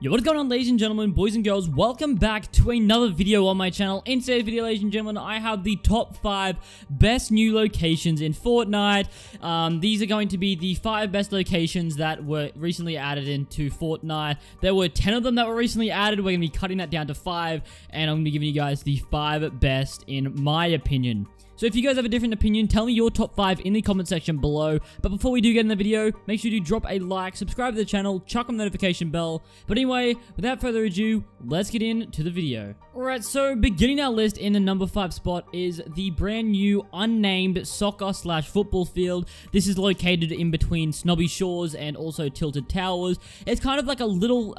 Yo, what's going on, ladies and gentlemen, boys and girls? Welcome back to another video on my channel. In today's video, ladies and gentlemen, I have the top 5 best new locations in Fortnite. These are going to be the 5 best locations that were recently added into Fortnite. There were 10 of them that were recently added. We're going to be cutting that down to 5, and I'm going to be giving you guys the 5 best in my opinion. So if you guys have a different opinion, tell me your top 5 in the comment section below. But before we do get in the video, make sure you drop a like, subscribe to the channel, chuck on the notification bell. But anyway, without further ado, let's get into the video. Alright, so beginning our list in the number 5 spot is the brand new unnamed soccer/football field. This is located in between Snobby Shores and also Tilted Towers. It's kind of like a little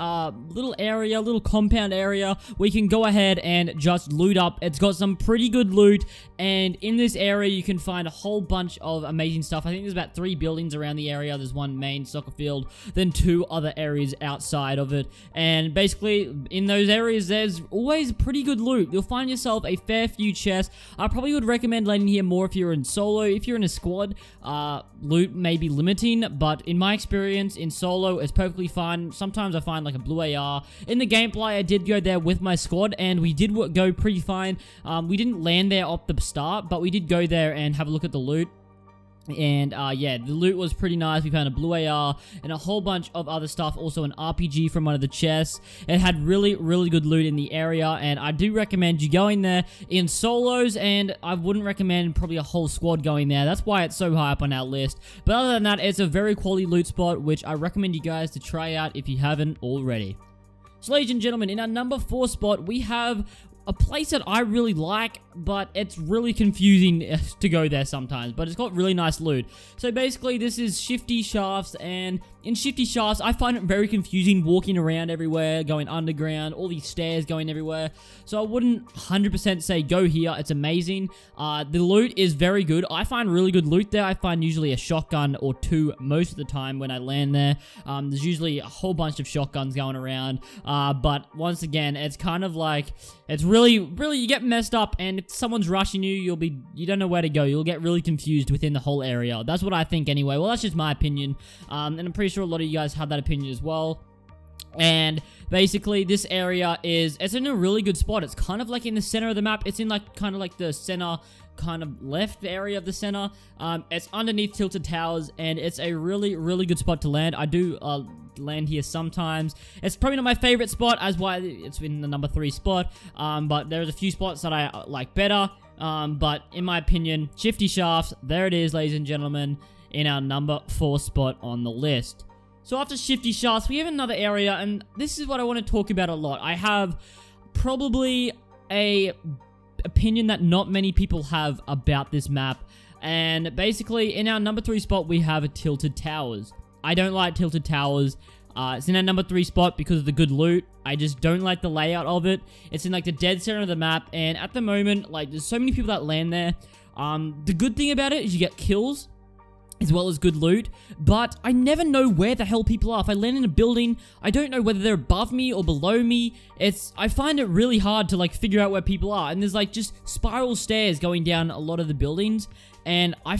compound area where you can go ahead and just loot up. It's got some pretty good loot, and in this area you can find a whole bunch of amazing stuff. I think there's about 3 buildings around the area. There's one main soccer field, then 2 other areas outside of it, and basically in those areas there's always pretty good loot. You'll find yourself a fair few chests. I probably would recommend landing here more if you're in solo. If you're in a squad, loot may be limiting, but in my experience in solo it's perfectly fine. Sometimes I find like a blue AR. In the gameplay I did go there with my squad and we did go pretty fine. We didn't land there off the start, but we did go there and have a look at the loot. And yeah, the loot was pretty nice. We found a blue AR and a whole bunch of other stuff. Also an RPG from one of the chests. It had really good loot in the area, and I do recommend you going there in solos, and I wouldn't recommend probably a whole squad going there. That's why it's so high up on our list. But other than that, it's a very quality loot spot, which I recommend you guys to try out if you haven't already. So ladies and gentlemen, in our number 4 spot, we have a place that I really like, but it's really confusing to go there sometimes, but it's got really nice loot. So basically, this is Shifty Shafts, and in Shifty Shafts, I find it very confusing walking around everywhere, going underground, all these stairs going everywhere. So I wouldn't 100% say go here. It's amazing. The loot is very good. I find really good loot there. I find usually a shotgun or 2 most of the time when I land there. There's usually a whole bunch of shotguns going around, but once again, it's kind of like, it's really, you get messed up, and if someone's rushing you, you don't know where to go. You'll get really confused within the whole area. That's what I think anyway. Well, that's just my opinion, and I'm pretty sure a lot of you guys have that opinion as well. And basically, this area it's in a really good spot. It's kind of like in the center of the map. It's in like kind of like the center, kind of left area of the center. It's underneath Tilted Towers, and it's a really good spot to land. I do land here sometimes. It's probably not my favorite spot, as why it's in the number 3 spot. But there's a few spots that I like better. But in my opinion, Shifty Shafts, there it is, ladies and gentlemen, in our number 4 spot on the list. So after Shifty Shafts, we have another area, and this is what I want to talk about a lot. I have probably a opinion that not many people have about this map, and basically in our number 3 spot we have Tilted Towers. I don't like Tilted Towers. It's in our number 3 spot because of the good loot. I just don't like the layout of it. It's in like the dead center of the map, and at the moment, like, there's so many people that land there. The good thing about it is you get kills as well as good loot, but I never know where the hell people are. If I land in a building, I don't know whether they're above me or below me. I find it really hard to like figure out where people are, and there's like just spiral stairs going down a lot of the buildings, and I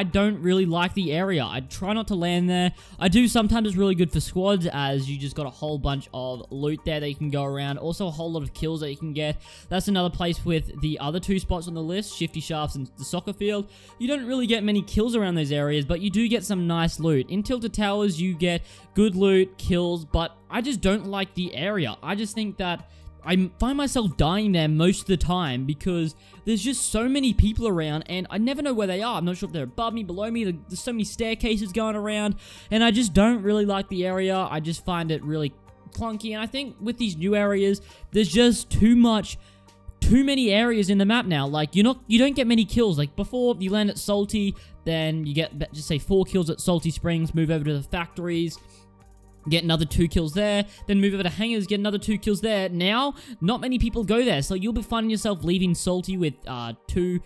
don't really like the area. I try not to land there. I do sometimes. It's really good for squads, as you just got a whole bunch of loot there that you can go around. Also a whole lot of kills that you can get. That's another place with the other 2 spots on the list, Shifty Shafts and the soccer field. You don't really get many kills around those areas, but you do get some nice loot. In Tilted Towers, you get good loot, kills, but I just don't like the area. I just think that I find myself dying there most of the time because there's just so many people around, and I never know where they are. I'm not sure if they're above me, below me. There's so many staircases going around, and I just don't really like the area. I just find it really clunky, and I think with these new areas, there's just too many areas in the map now. Like, you don't get many kills. Like before, you land at Salty, then you get just say 4 kills at Salty Springs, move over to the factories, get another 2 kills there, then move over to hangars, get another 2 kills there. Now, not many people go there, so you'll be finding yourself leaving Salty with 2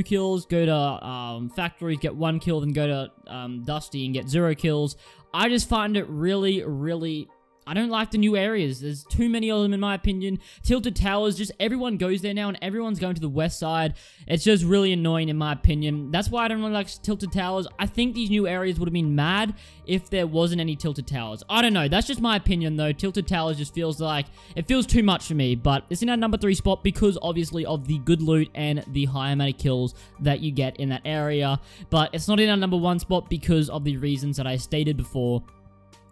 kills, go to factories, get 1 kill, then go to Dusty and get 0 kills. I just find it really I don't like the new areas. There's too many of them in my opinion. Tilted Towers, just everyone goes there now and everyone's going to the west side. It's just really annoying in my opinion. That's why I don't really like Tilted Towers. I think these new areas would have been mad if there wasn't any Tilted Towers. I don't know. That's just my opinion though. Tilted Towers just feels like, it feels too much for me, but it's in our number 3 spot because obviously of the good loot and the high amount of kills that you get in that area. But it's not in our number 1 spot because of the reasons that I stated before.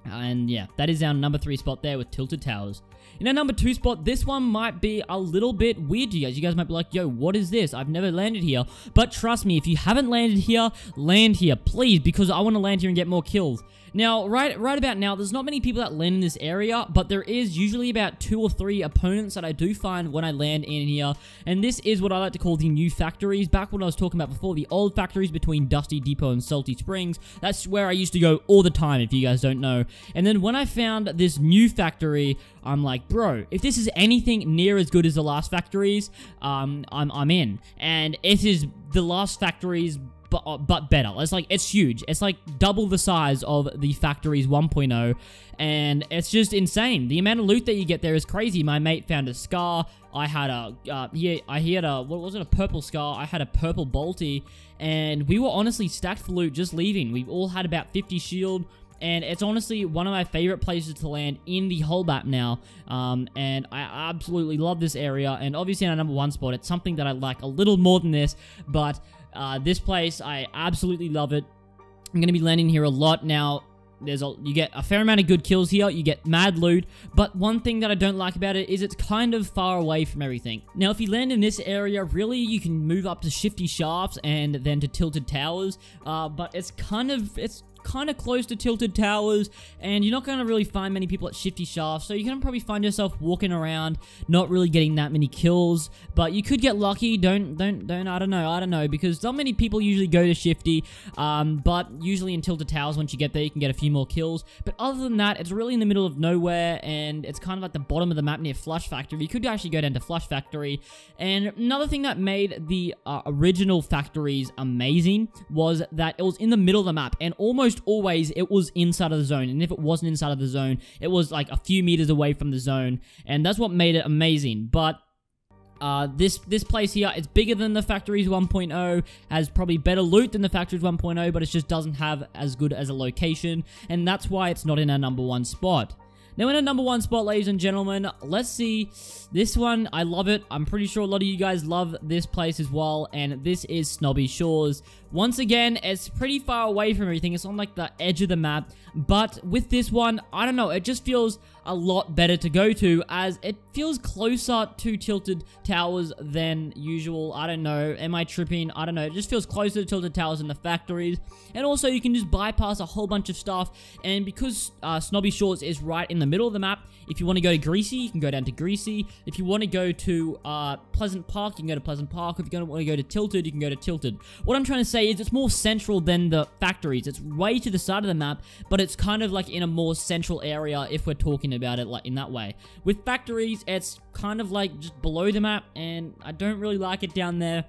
And yeah, that is our number 3 spot there with Tilted Towers. In our number 2 spot, this one might be a little bit weird to you guys. You guys might be like, yo, what is this? I've never landed here. But trust me, if you haven't landed here, land here, please, because I want to land here and get more kills. Now, right about now, there's not many people that land in this area, but there is usually about 2 or 3 opponents that I do find when I land in here, and this is what I like to call the new factories. Back when I was talking about before, the old factories between Dusty Depot and Salty Springs, that's where I used to go all the time, if you guys don't know. And then when I found this new factory, I'm like, bro, if this is anything near as good as the last factories, I'm in. And it is the last factories, but better. It's huge. It's like double the size of the Factories 1.0, and it's just insane. The amount of loot that you get there is crazy. My mate found a scar. I had a, what was it, a purple scar. I had a purple bolty, and we were honestly stacked for loot just leaving. We all had about 50 shield, and it's honestly one of my favorite places to land in the whole map now, and I absolutely love this area, and obviously in our number 1 spot, it's something that I like a little more than this, but this place, I absolutely love it. I'm going to be landing here a lot. Now, you get a fair amount of good kills here, you get mad loot, but one thing that I don't like about it is it's kind of far away from everything. Now, if you land in this area, really, you can move up to Shifty Shafts and then to Tilted Towers, but it's kind of close to Tilted Towers, and you're not going to really find many people at Shifty Shafts, so you're going to probably find yourself walking around, not really getting that many kills, but you could get lucky. I don't know, because not many people usually go to Shifty, but usually in Tilted Towers, once you get there, you can get a few more kills, but other than that, it's really in the middle of nowhere, and it's kind of like the bottom of the map near Flush Factory. You could actually go down to Flush Factory, and another thing that made the original factories amazing was that it was in the middle of the map, and almost always it was inside of the zone, and if it wasn't inside of the zone, it was like a few meters away from the zone, and that's what made it amazing. But this place here, it's bigger than the Factories 1.0, has probably better loot than the Factories 1.0, but it just doesn't have as good as a location, and that's why it's not in our number 1 spot. Now, in our number 1 spot, ladies and gentlemen, let's see. This one, I love it. I'm pretty sure a lot of you guys love this place as well, and this is Snobby Shores. Once again, it's pretty far away from everything. It's on like the edge of the map, but with this one, I don't know, it just feels a lot better to go to, as it feels closer to Tilted Towers than usual. I don't know, am I tripping? I don't know, it just feels closer to Tilted Towers than the Factories, and also you can just bypass a whole bunch of stuff, and because Snobby Shores is right in the middle of the map, if you want to go to Greasy, you can go down to Greasy. If you want to go to Pleasant Park, you can go to Pleasant Park. If you want to go to Tilted, you can go to Tilted. What I'm trying to say is it's more central than the Factories. It's way to the side of the map, but it's kind of like in a more central area if we're talking about it like in that way. With Factories, it's kind of like just below the map, and I don't really like it down there.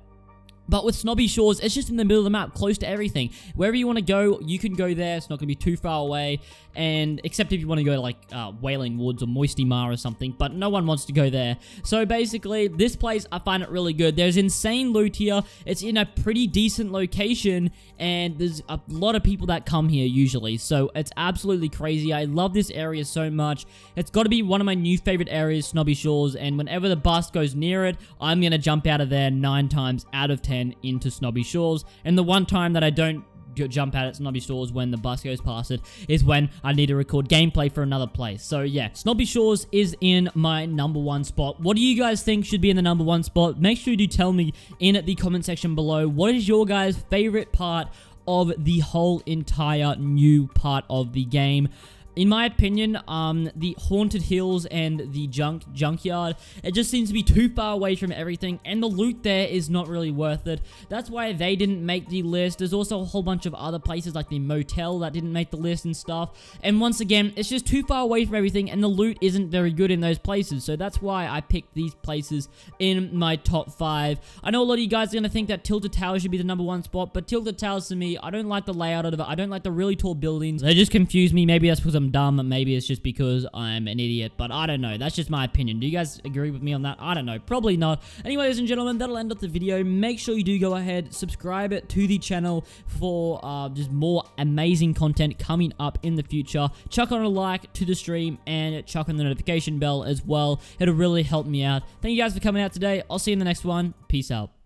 But with Snobby Shores, it's just in the middle of the map, close to everything. Wherever you want to go, you can go there. It's not going to be too far away. And except if you want to go to like Wailing Woods or Moisty Mar or something, but no one wants to go there. So basically, this place, I find it really good. There's insane loot here. It's in a pretty decent location, and there's a lot of people that come here usually. So it's absolutely crazy. I love this area so much. It's got to be one of my new favorite areas, Snobby Shores, and whenever the bus goes near it, I'm going to jump out of there 9 times out of 10 into Snobby Shores, and the one time that I don't jump out at Snobby Shores when the bus goes past it is when I need to record gameplay for another place. So yeah, Snobby Shores is in my number 1 spot. What do you guys think should be in the number 1 spot? Make sure you do tell me in the comment section below. What is your guys' favorite part of the whole entire new part of the game? In my opinion, the Haunted Hills and the Junkyard, it just seems to be too far away from everything, and the loot there is not really worth it. That's why they didn't make the list. There's also a whole bunch of other places like the motel that didn't make the list and stuff. And once again, it's just too far away from everything, and the loot isn't very good in those places. So that's why I picked these places in my top 5. I know a lot of you guys are going to think that Tilted Towers should be the number 1 spot, but Tilted Towers to me, I don't like the layout of it. I don't like the really tall buildings. They just confuse me. Maybe that's because I'm I'm dumb. Maybe it's just because I'm an idiot, but I don't know. That's just my opinion. Do you guys agree with me on that? I don't know. Probably not. Anyway, ladies and gentlemen, that'll end up the video. Make sure you do go ahead, subscribe it to the channel for just more amazing content coming up in the future. Chuck on a like to the stream and chuck on the notification bell as well. It'll really help me out. Thank you guys for coming out today. I'll see you in the next one. Peace out.